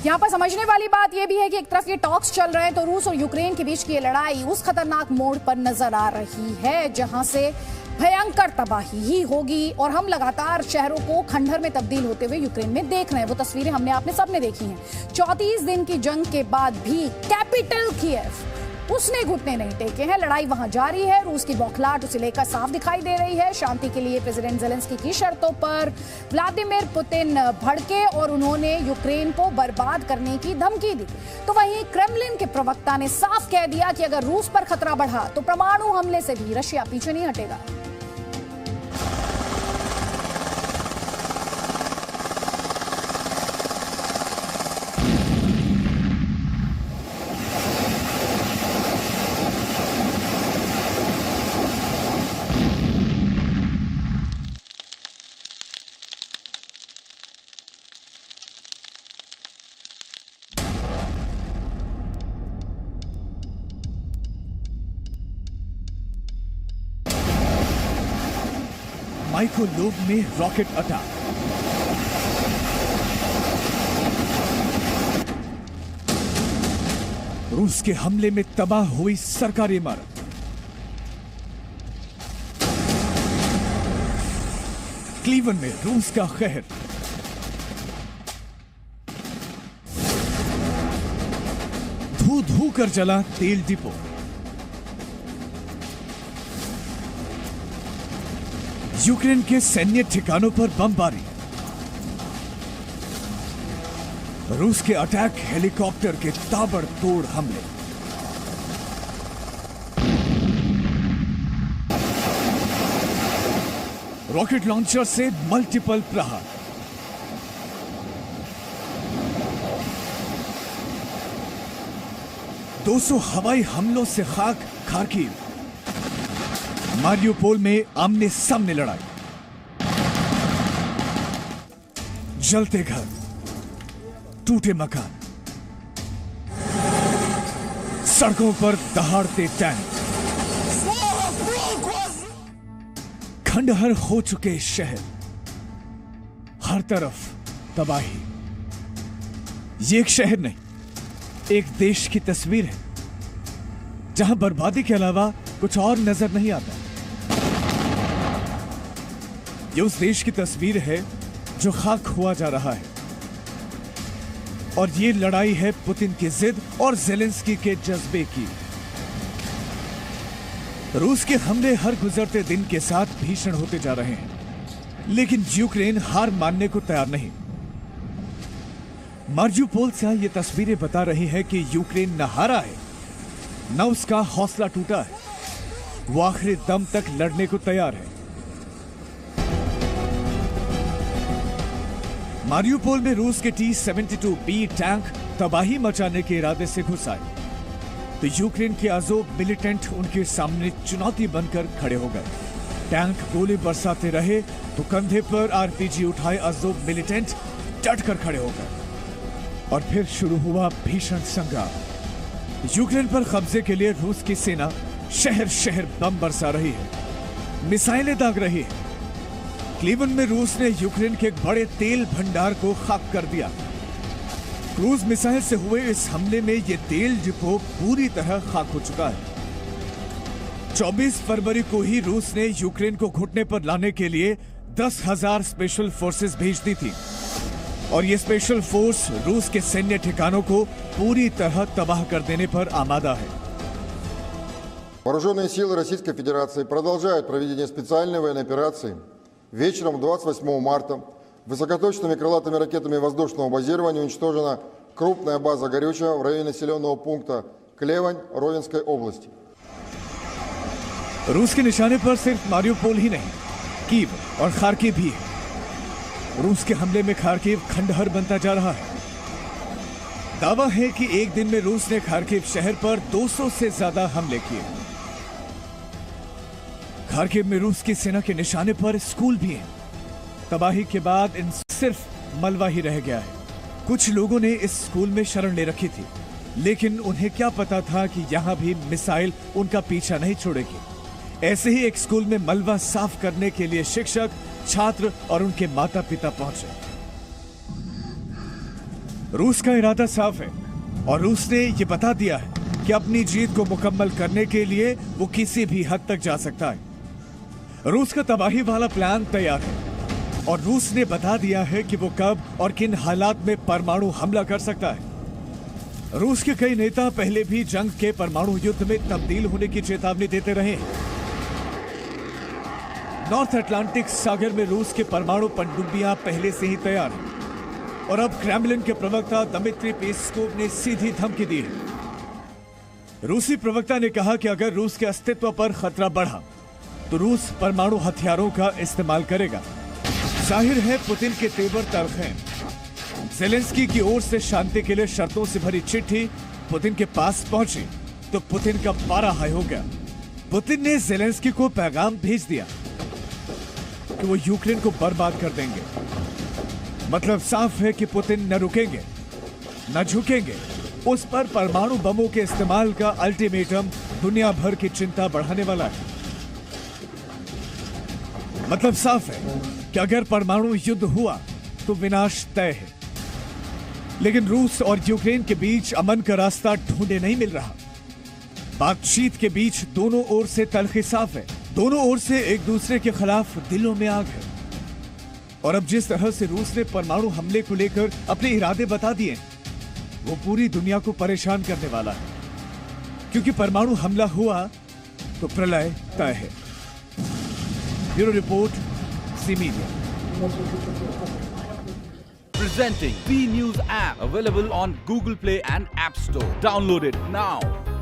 यहाँ पर समझने वाली बात यह भी है कि एक तरफ ये टॉक्स चल रहे हैं तो रूस और यूक्रेन के बीच की ये लड़ाई उस खतरनाक मोड़ पर नजर आ रही है जहां से भयंकर तबाही ही होगी और हम लगातार शहरों को खंडहर में तब्दील होते हुए यूक्रेन में देख रहे हैं। वो तस्वीरें हमने आपने सबने देखी हैं। 34 दिन की जंग के बाद भी कैपिटल कीव उसने घुटने नहीं टेके हैं। लड़ाई वहां जारी है। रूस की बौखलाहट उसे लेकर साफ दिखाई दे रही है। शांति के लिए प्रेसिडेंट ज़ेलेंस्की की शर्तों पर व्लादिमीर पुतिन भड़के और उन्होंने यूक्रेन को बर्बाद करने की धमकी दी। तो वहीं क्रेमलिन के प्रवक्ता ने साफ कह दिया कि अगर रूस पर खतरा बढ़ा तो परमाणु हमले से भी रशिया पीछे नहीं हटेगा। माइकोलोव में रॉकेट अटैक। रूस के हमले में तबाह हुई सरकारी इमारत। क्लीवन में रूस का कहर। धू धू कर जला तेल डिपो। यूक्रेन के सैन्य ठिकानों पर बमबारी। रूस के अटैक हेलीकॉप्टर के ताबड़तोड़ हमले। रॉकेट लॉन्चर से मल्टीपल प्रहार। दो 200 हवाई हमलों से खाक खार्किव। मारियोपोल में आमने सामने लड़ाई। जलते घर, टूटे मकान, सड़कों पर दहाड़ते टैंक। खंडहर हो चुके शहर, हर तरफ तबाही। ये एक शहर नहीं, एक देश की तस्वीर है जहां बर्बादी के अलावा कुछ और नजर नहीं आता। ये उस देश की तस्वीर है जो खाक हुआ जा रहा है और ये लड़ाई है पुतिन की जिद और ज़ेलेंस्की के जज्बे की। रूस के हमले हर गुजरते दिन के साथ भीषण होते जा रहे हैं, लेकिन यूक्रेन हार मानने को तैयार नहीं। मारियोपोल से ये तस्वीरें बता रही है कि यूक्रेन न हारा है, न उसका हौसला टूटा है। वो आखिरी दम तक लड़ने को तैयार है। मारियोपोल में रूस के T-72B टैंक तबाही मचाने के इरादे से घुस आए तो यूक्रेन के अज़ोव मिलिटेंट उनके सामने चुनौती बनकर खड़े हो गए। टैंक गोली बरसाते रहे तो कंधे पर RPG उठाए अज़ोव मिलिटेंट डट कर खड़े हो गए और फिर शुरू हुआ भीषण संग्राम। यूक्रेन पर कब्जे के लिए रूस की सेना शहर शहर बम बरसा रही है, मिसाइलें दाग रही है। क्लीवन में रूस ने यूक्रेन के एक बड़े तेल भंडार को खाक कर दिया। क्रूज मिसाइल से हुए इस हमले में यह तेल डिपो पूरी तरह खाक हो चुका है। 24 फरवरी को ही रूस ने यूक्रेन को घुटने पर लाने के लिए 10,000 स्पेशल फोर्सेस भेज दी थी और ये स्पेशल फोर्स रूस के सैन्य ठिकानों को पूरी तरह तबाह कर देने पर आमादा है। Вооруженные силы Российской Федерации продолжают проведение специальной военной операции. Вечером 28 марта высокоточными крылатыми ракетами воздушного базирования уничтожена крупная база горючего в районе населенного пункта Клевань Ровенской области. रूस के निशाने पर सिर्फ मारियोपोल ही नहीं, कीव और खार्किव भी है। रूस के हमले में खार्किव खंडहर बनता जा रहा है। दावा है कि एक दिन में रूस ने खार्किव शहर पर 200 से ज्यादा हमले किए। खार्किव में रूस की सेना के निशाने पर स्कूल भी हैं। तबाही के बाद इन सिर्फ मलबा ही रह गया है। कुछ लोगों ने इस स्कूल में शरण ले रखी थी, लेकिन उन्हें क्या पता था कि यहां भी मिसाइल उनका पीछा नहीं छोड़ेगी। ऐसे ही एक स्कूल में मलबा साफ करने के लिए शिक्षक, छात्र और उनके माता पिता पहुंचे। रूस का इरादा साफ है और रूस ने यह बता दिया है कि अपनी जीत को मुकम्मल करने के लिए वो किसी भी हद तक जा सकता है। रूस का तबाही वाला प्लान तैयार है और रूस ने बता दिया है कि वो कब और किन हालात में परमाणु हमला कर सकता है। रूस के कई नेता पहले भी जंग के परमाणु युद्ध में तब्दील होने की चेतावनी देते रहे हैं। नॉर्थ अटलांटिक सागर में रूस के परमाणु पनडुब्बियां पहले से ही तैयार हैं और अब क्रेमलिन के प्रवक्ता दमित्री पेस्कोव ने सीधी धमकी दी है। रूसी प्रवक्ता ने कहा कि अगर रूस के अस्तित्व पर खतरा बढ़ा तो रूस परमाणु हथियारों का इस्तेमाल करेगा। जाहिर है पुतिन के तेवर तल्ख हैं। ज़ेलेंस्की की ओर से शांति के लिए शर्तों से भरी चिट्ठी पुतिन के पास पहुंची तो पुतिन का पारा हाई हो गया। पुतिन ने ज़ेलेंस्की को पैगाम भेज दिया कि वो यूक्रेन को बर्बाद कर देंगे। मतलब साफ है कि पुतिन न रुकेंगे न झुकेंगे। उस पर परमाणु बमों के इस्तेमाल का अल्टीमेटम दुनिया भर की चिंता बढ़ाने वाला है। मतलब साफ है कि अगर परमाणु युद्ध हुआ तो विनाश तय है। लेकिन रूस और यूक्रेन के बीच अमन का रास्ता ढूंढे नहीं मिल रहा। बातचीत के बीच दोनों ओर से तल्खी साफ है। दोनों ओर से एक दूसरे के खिलाफ दिलों में आग है। और अब जिस तरह से रूस ने परमाणु हमले को लेकर अपने इरादे बता दिए वो पूरी दुनिया को परेशान करने वाला है, क्योंकि परमाणु हमला हुआ तो प्रलय तय है। Bureau report, C media. Presenting B News app, available on Google Play and App Store. Download it now.